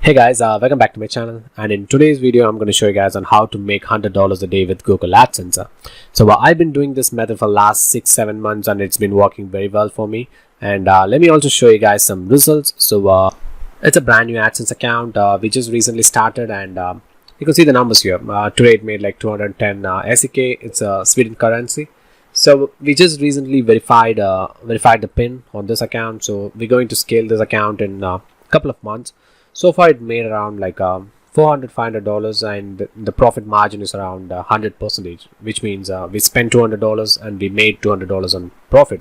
Hey guys, welcome back to my channel, and in today's video I'm going to show you guys on how to make $100 a day with Google Adsense. So I've been doing this method for last 6-7 months and it's been working very well for me, and let me also show you guys some results. So it's a brand new Adsense account. We just recently started, and you can see the numbers here. Today it made like 210 SEK. It's a Sweden currency. So we just recently verified the PIN on this account, so we're going to scale this account in a couple of months. So far it made around like $400-500, and the profit margin is around 100%, which means we spent $200 and we made $200 on profit.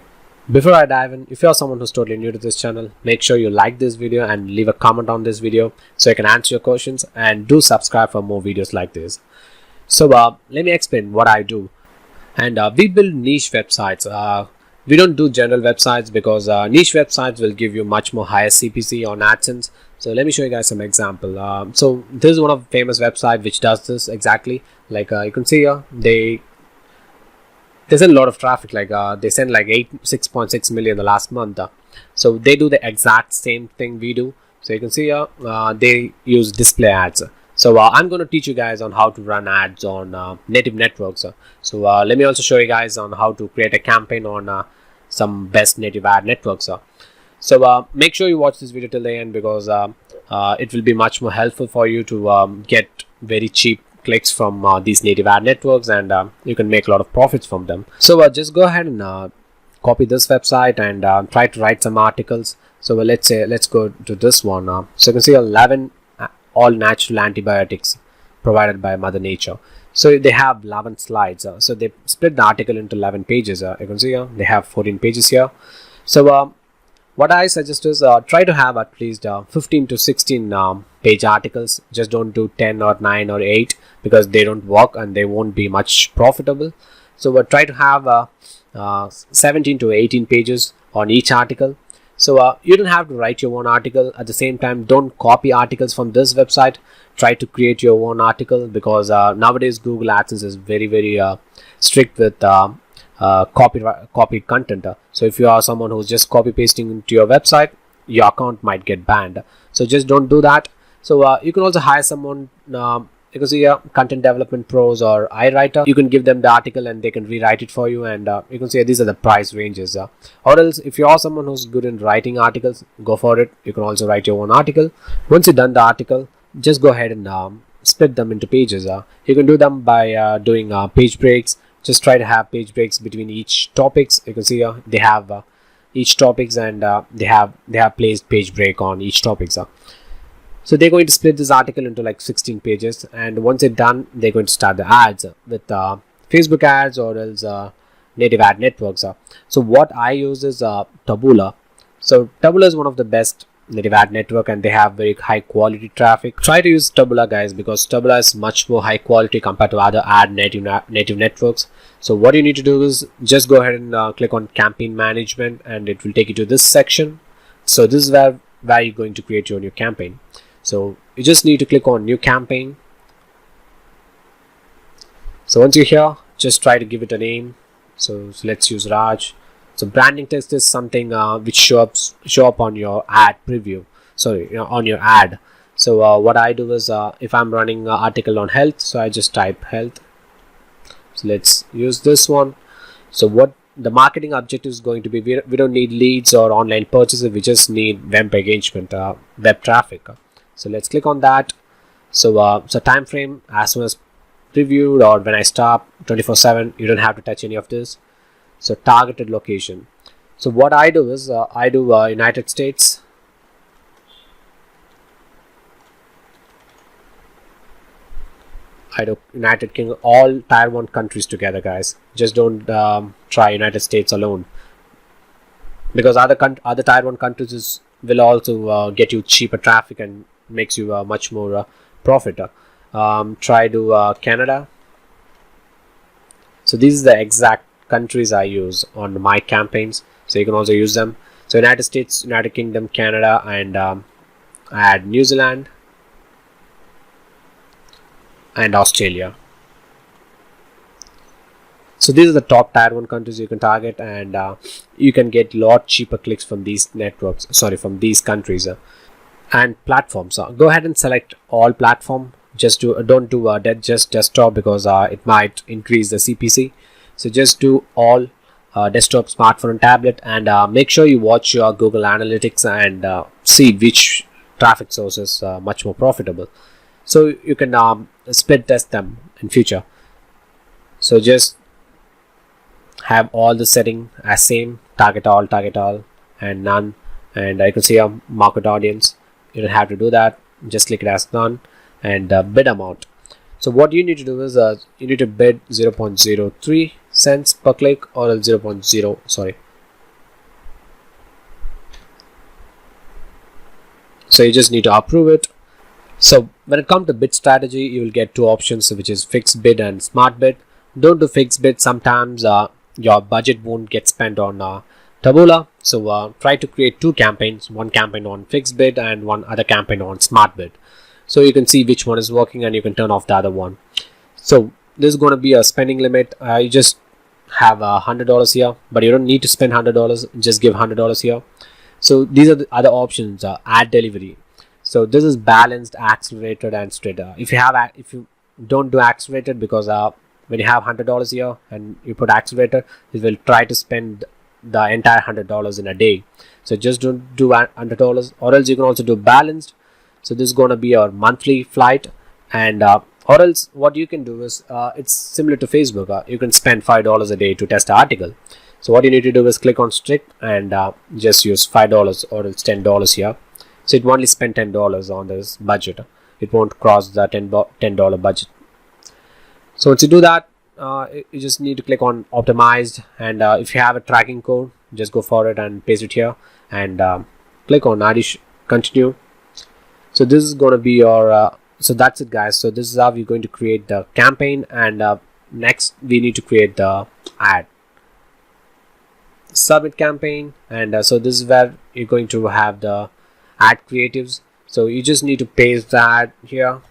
Before I dive in, if you're someone who's totally new to this channel, make sure you like this video and leave a comment on this video so I can answer your questions, and do subscribe for more videos like this. So let me explain what I do. And we build niche websites. We don't do general websites because niche websites will give you much more higher CPC on AdSense. So let me show you guys some example. So this is one of the famous website which does this exactly. Like you can see here, they send a lot of traffic. Like they send like 6.6 million the last month. So they do the exact same thing we do. So you can see here, they use display ads. So I'm going to teach you guys on how to run ads on native networks. So let me also show you guys on how to create a campaign on some best native ad networks. So make sure you watch this video till the end, because it will be much more helpful for you to get very cheap clicks from these native ad networks, and you can make a lot of profits from them. So just go ahead and copy this website and try to write some articles. So let's go to this one. So you can see 11 all natural antibiotics provided by Mother Nature. So they have 11 slides. So they split the article into 11 pages. You can see here they have 14 pages here. So what I suggest is try to have at least 15 to 16 page articles. Just don't do 10 or 9 or 8, because they don't work and they won't be much profitable. So try to have 17 to 18 pages on each article. So you don't have to write your own article. At the same time, don't copy articles from this website. Try to create your own article, because nowadays Google AdSense is very strict with copied content. So if you are someone who's just copy pasting into your website, your account might get banned. So just don't do that. So you can also hire someone. You can see here, content development pros or iWriter. You can give them the article and they can rewrite it for you, and you can see these are the price ranges. Or else, if you are someone who's good in writing articles, go for it. You can also write your own article. Once you've done the article, just go ahead and split them into pages. You can do them by doing page breaks. Just try to have page breaks between each topics. You can see here they have each topics, and they have placed page break on each topics. So they're going to split this article into like 16 pages, and once it's done, they're going to start the ads with Facebook ads or else native ad networks. So what I use is Taboola. So Taboola is one of the best native ad network, and they have very high quality traffic. Try to use Taboola, guys, because Taboola is much more high quality compared to other ad native networks. So what you need to do is just go ahead and click on campaign management, and it will take you to this section. So this is where you're going to create your new campaign. So you just need to click on new campaign. So once you're here, just try to give it a name. So let's use Raj. So branding text is something which show up on your ad preview. Sorry, on your ad. So what I do is if I'm running an article on health, so I just type health. So let's use this one. So what the marketing objective is going to be, we don't need leads or online purchases. We just need web engagement, web traffic. So let's click on that. So so time frame as soon as previewed, or when I stop, 24/7. You don't have to touch any of this. So targeted location. So what I do is I do United States. I do United Kingdom, all tier 1 countries together, guys. Just don't try United States alone, because other tier 1 countries will also get you cheaper traffic and makes you much more profit. Try to Canada. So these are the exact countries I use on my campaigns, so you can also use them. So United States, United Kingdom, Canada, and add New Zealand and Australia. So these are the top tier 1 countries you can target, and you can get lot cheaper clicks from these networks, from these countries. And platforms, go ahead and select all platform. Just don't do just desktop, because it might increase the CPC. So just do all, desktop, smartphone, tablet, and make sure you watch your Google Analytics and see which traffic source is much more profitable, so you can split test them in future. So just have all the setting as same, target all, and none, and I can see a market audience. You don't have to do that, just click it as none, and bid amount. So what you need to do is you need to bid 0.03 cents per click, or 0.0, sorry. So you just need to approve it. So when it comes to bid strategy, you will get two options, which is fixed bid and smart bid. Don't do fixed bid. Sometimes your budget won't get spent on Taboola. So try to create two campaigns, one campaign on fixed bid and one other campaign on smart bid. So you can see which one is working, and you can turn off the other one. So this is going to be a spending limit. You just have $100 here, but you don't need to spend $100. Just give $100 here. So these are the other options. Ad delivery. So this is balanced, accelerated, and straight. If you don't do accelerated, because when you have $100 here and you put accelerator, it will try to spend the entire $100 in a day. So just don't do $100, or else you can also do balanced. So this is going to be your monthly flight, and or else what you can do is it's similar to Facebook. You can spend $5 a day to test an article. So what you need to do is click on strict and just use $5 or else $10 here. So it only spend $10 on this budget. It won't cross the $10 budget. So once you do that, you just need to click on optimized, and if you have a tracking code, just go for it and paste it here, and click on continue. So this is going to be your so that's it, guys. So this is how we're going to create the campaign, and next we need to create the ad. Submit campaign, and so this is where you're going to have the ad creatives. So you just need to paste the ad here.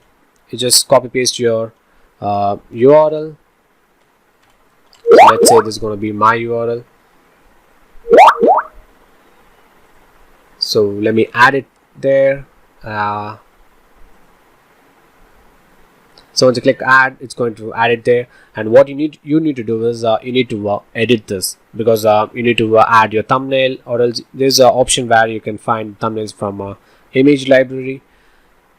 You just copy paste your URL. So let's say this is going to be my URL. So let me add it there. So once you click add, it's going to add it there. And what you need to do is you need to edit this, because you need to add your thumbnail, or else there's an option where you can find thumbnails from image library.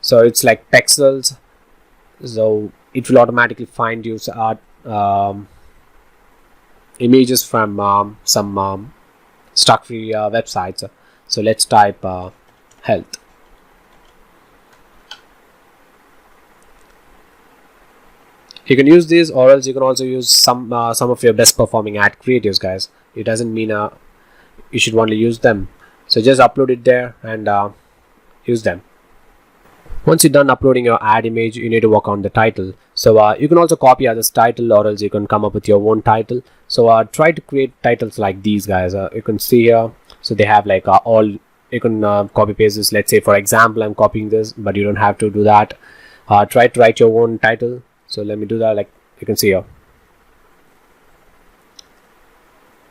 So it's like pixels, so it will automatically find you images from some stock free websites. So let's type health. You can use these, or else you can also use some of your best performing ad creatives, guys. It doesn't mean you should only use them. So just upload it there and use them. Once you're done uploading your ad image, you need to work on the title. So you can also copy others' title, or else you can come up with your own title. So try to create titles like these, guys. You can see here. So they have like all. You can copy paste this. Let's say, for example, I'm copying this, but you don't have to do that. Try to write your own title. So let me do that, like you can see here.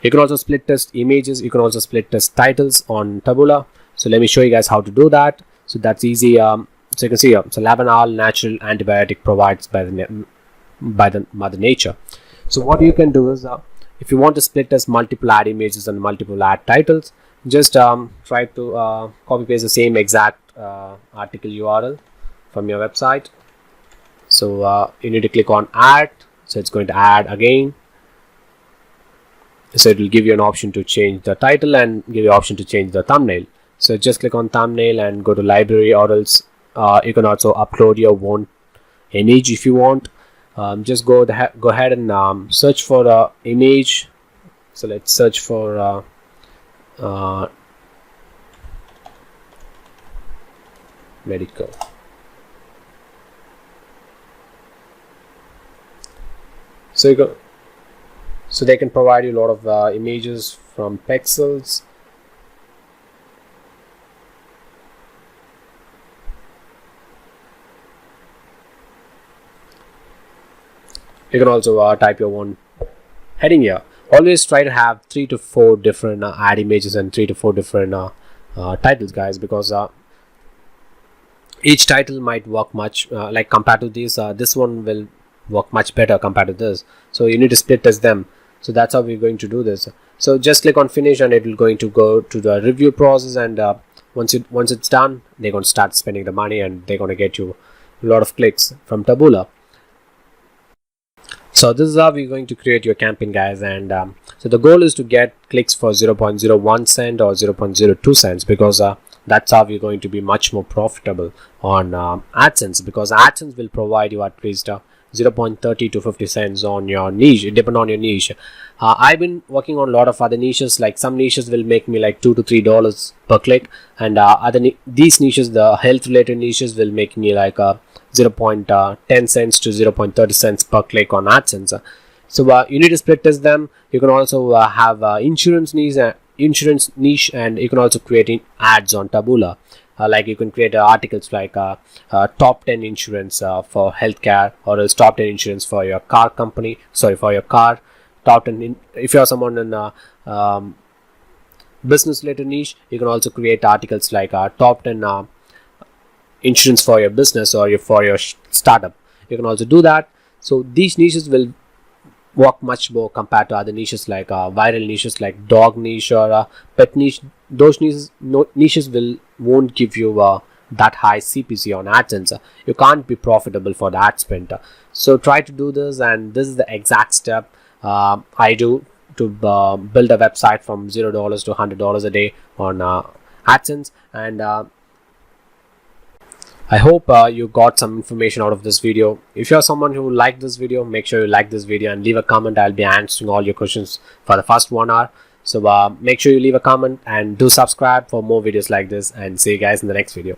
You can also split test images. You can also split test titles on Taboola. So let me show you guys how to do that. So that's easy. So you can see here. So Labanal natural antibiotic provides by the mother nature. So what you can do is if you want to split test multiple ad images and multiple ad titles, just try to copy paste the same exact article URL from your website. So you need to click on add. So it's going to add again. So it will give you an option to change the title and give you an option to change the thumbnail. So just click on thumbnail and go to library, or else you can also upload your own image if you want. Just go ahead and search for the image. So let's search for medical. So they can provide you a lot of images from pixels. You can also type your own heading here. Always try to have 3 to 4 different ad images and 3 to 4 different titles, guys, because each title might work much like compared to this one will work much better compared to this. So you need to split test them. So that's how we're going to do this. So just click on finish and it will going to go to the review process, and once it's done, they're going to start spending the money and they're going to get you a lot of clicks from Taboola. So this is how we're going to create your campaign, guys, and so the goal is to get clicks for 0.01 cent or 0.02 cents, because that's how we're going to be much more profitable on AdSense, because AdSense will provide you at least 0.30 to 50 cents on your niche. It depends on your niche. I've been working on a lot of other niches. Like some niches will make me like $2 to $3 per click, and these niches, the health related niches, will make me like 0.10 cents to 0.30 cents per click on AdSense. So you need to split test them. You can also have insurance niche, and you can also create ads on Taboola. Like you can create articles like top 10 insurance for healthcare, or else top 10 insurance for your car company. Sorry, for your car. Top 10 if you're someone in business related niche, you can also create articles like top 10 insurance for your business or for your startup. You can also do that. So these niches will work much more compared to other niches like viral niches like dog niche or pet niche. Those niches won't give you that high CPC on AdSense. You can't be profitable for the ad spend. So try to do this, and this is the exact step I do to build a website from $0 to $100 a day on AdSense. And I hope you got some information out of this video. If you're someone who liked this video, make sure you like this video and leave a comment. I'll be answering all your questions for the first 1 hour. So make sure you leave a comment and do subscribe for more videos like this, and see you guys in the next video.